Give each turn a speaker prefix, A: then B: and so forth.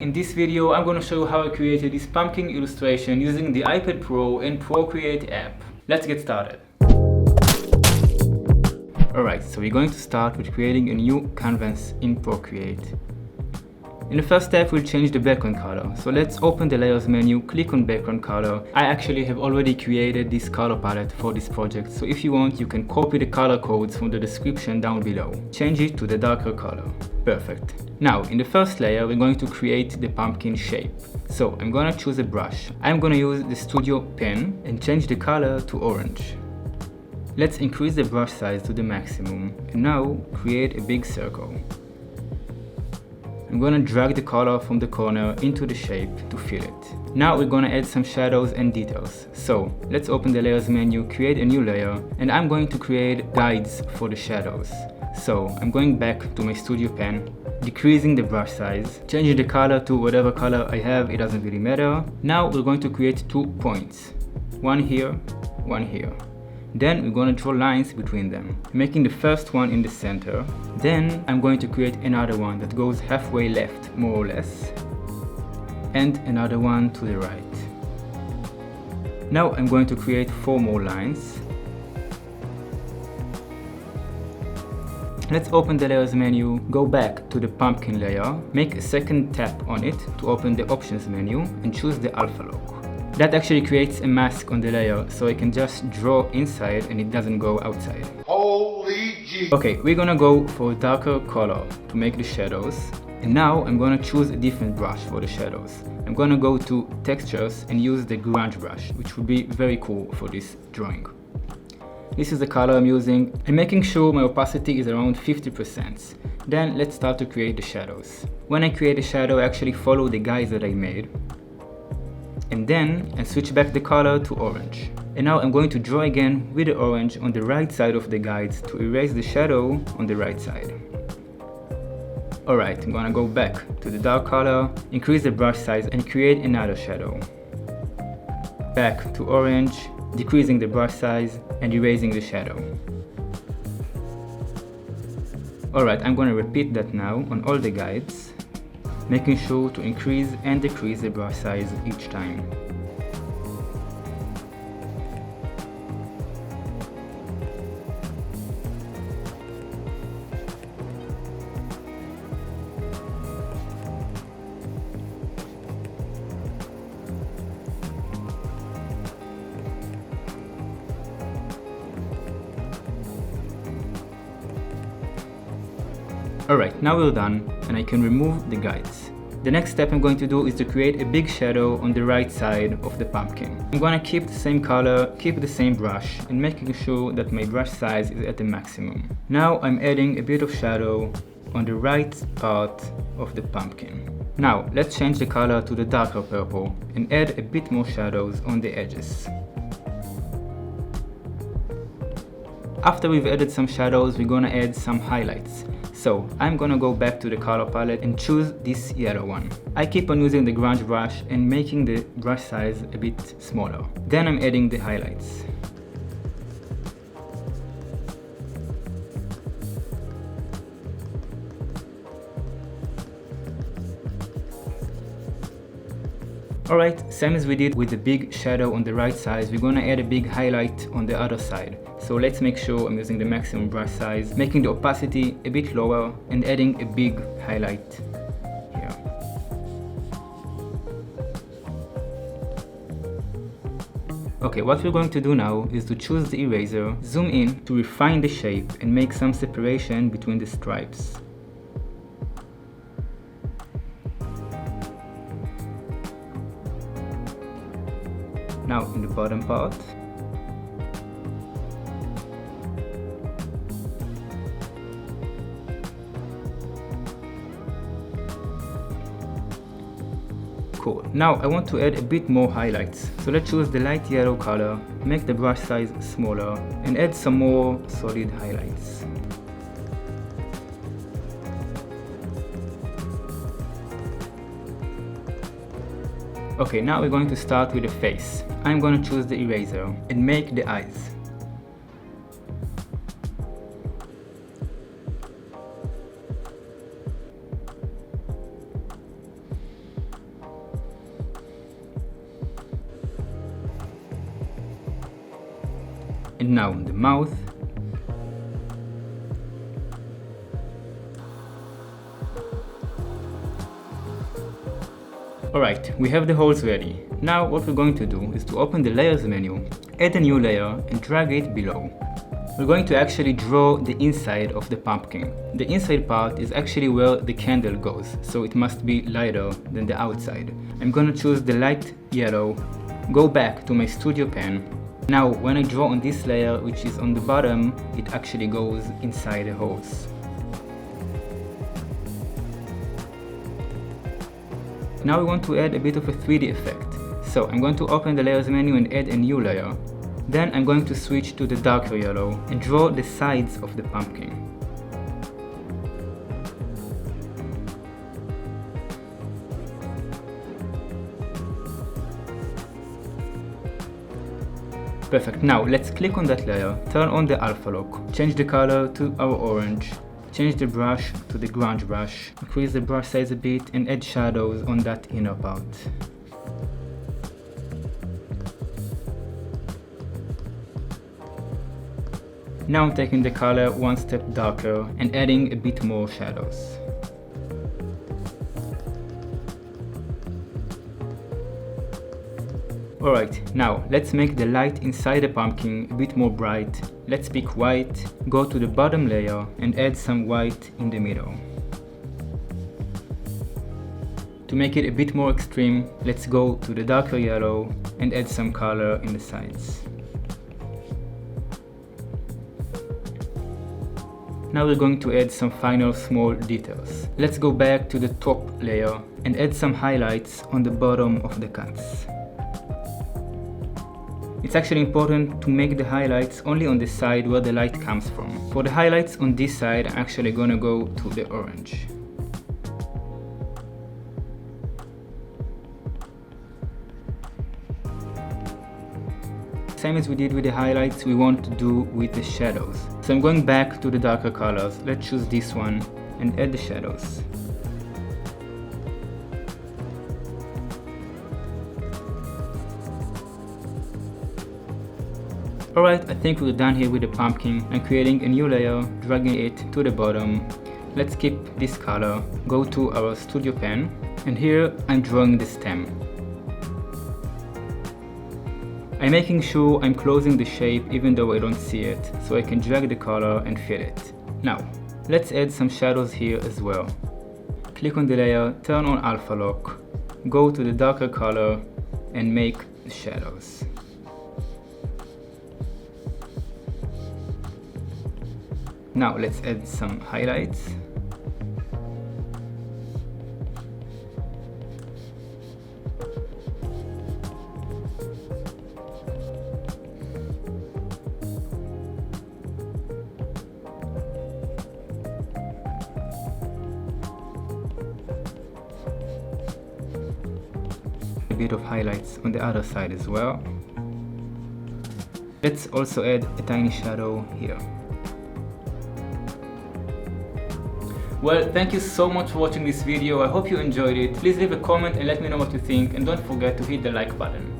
A: In this video, I'm going to show you how I created this pumpkin illustration using the iPad Pro and Procreate app. Let's get started. Alright, so we're going to start with creating a new canvas in Procreate. In the first step, we'll change the background color. So let's open the layers menu, click on background color. I actually have already created this color palette for this project. So if you want, you can copy the color codes from the description down below. Change it to the darker color. Perfect. Now, in the first layer, we're going to create the pumpkin shape. So I'm gonna choose a brush. I'm gonna use the Studio pen and change the color to orange. Let's increase the brush size to the maximum. And now, create a big circle. I'm gonna drag the color from the corner into the shape to fill it. Now we're gonna add some shadows and details. So let's open the layers menu, create a new layer, and I'm going to create guides for the shadows. So I'm going back to my Studio pen, decreasing the brush size, changing the color to whatever color I have, it doesn't really matter. Now we're going to create 2 points. One here, one here. Then we're going to draw lines between them, making the first one in the center. Then I'm going to create another one that goes halfway left, more or less, and another one to the right. Now I'm going to create 4 more lines. Let's open the layers menu, go back to the pumpkin layer, make a second tap on it to open the options menu and choose the alpha lock. That actually creates a mask on the layer, so I can just draw inside and it doesn't go outside.
B: Holy G!
A: Okay, we're gonna go for a darker color to make the shadows. And now I'm gonna choose a different brush for the shadows. I'm gonna go to textures and use the grunge brush, which would be very cool for this drawing. This is the color I'm using. I'm making sure my opacity is around 50%. Then let's start to create the shadows. When I create a shadow, I actually follow the guides that I made. And then I switch back the color to orange. And now I'm going to draw again with the orange on the right side of the guides to erase the shadow on the right side. Alright, I'm gonna go back to the dark color, increase the brush size and create another shadow. Back to orange, decreasing the brush size and erasing the shadow. Alright, I'm gonna repeat that now on all the guides, making sure to increase and decrease the brush size each time. Alright, now we're done and I can remove the guides. The next step I'm going to do is to create a big shadow on the right side of the pumpkin. I'm gonna keep the same color, keep the same brush, and making sure that my brush size is at the maximum. Now I'm adding a bit of shadow on the right part of the pumpkin. Now let's change the color to the darker purple and add a bit more shadows on the edges. After we've added some shadows, we're gonna add some highlights. So I'm gonna go back to the color palette and choose this yellow one. I keep on using the grunge brush and making the brush size a bit smaller. Then I'm adding the highlights. Alright, same as we did with the big shadow on the right side, we're gonna add a big highlight on the other side. So let's make sure I'm using the maximum brush size, making the opacity a bit lower and adding a big highlight here. Okay, what we're going to do now is to choose the eraser, zoom in to refine the shape and make some separation between the stripes. Now in the bottom part, cool. Now I want to add a bit more highlights. So let's choose the light yellow color, make the brush size smaller and add some more solid highlights. Okay, now we're going to start with the face. I'm going to choose the eraser and make the eyes. and now the mouth. Alright, we have the holes ready. Now what we're going to do is to open the layers menu, add a new layer and drag it below. We're going to actually draw the inside of the pumpkin. The inside part is actually where the candle goes, so it must be lighter than the outside. I'm gonna choose the light yellow, go back to my studio pen. Now when I draw on this layer, which is on the bottom, it actually goes inside the holes. Now we want to add a bit of a 3D effect. So I'm going to open the layers menu and add a new layer. Then I'm going to switch to the darker yellow and draw the sides of the pumpkin. Perfect. Now let's click on that layer, turn on the alpha lock, change the color to our orange, change the brush to the grunge brush, increase the brush size a bit and add shadows on that inner part. Now I'm taking the color one step darker and adding a bit more shadows. Alright, now let's make the light inside the pumpkin a bit more bright. Let's pick white, go to the bottom layer and add some white in the middle. To make it a bit more extreme, let's go to the darker yellow and add some color in the sides. Now we're going to add some final small details. Let's go back to the top layer and add some highlights on the bottom of the cuts. It's actually important to make the highlights only on the side where the light comes from. For the highlights on this side, I'm actually gonna go to the orange. Same as we did with the highlights, we want to do with the shadows. So I'm going back to the darker colors. Let's choose this one and add the shadows. Alright, I think we're done here with the pumpkin. I'm creating a new layer, dragging it to the bottom. Let's keep this color, go to our studio pen, and here I'm drawing the stem. I'm making sure I'm closing the shape even though I don't see it, so I can drag the color and fit it. Now, let's add some shadows here as well. Click on the layer, turn on alpha lock, go to the darker color and make the shadows. Now let's add some highlights. A bit of highlights on the other side as well. Let's also add a tiny shadow here. Well, thank you so much for watching this video. I hope you enjoyed it. Please leave a comment and let me know what you think, and don't forget to hit the like button.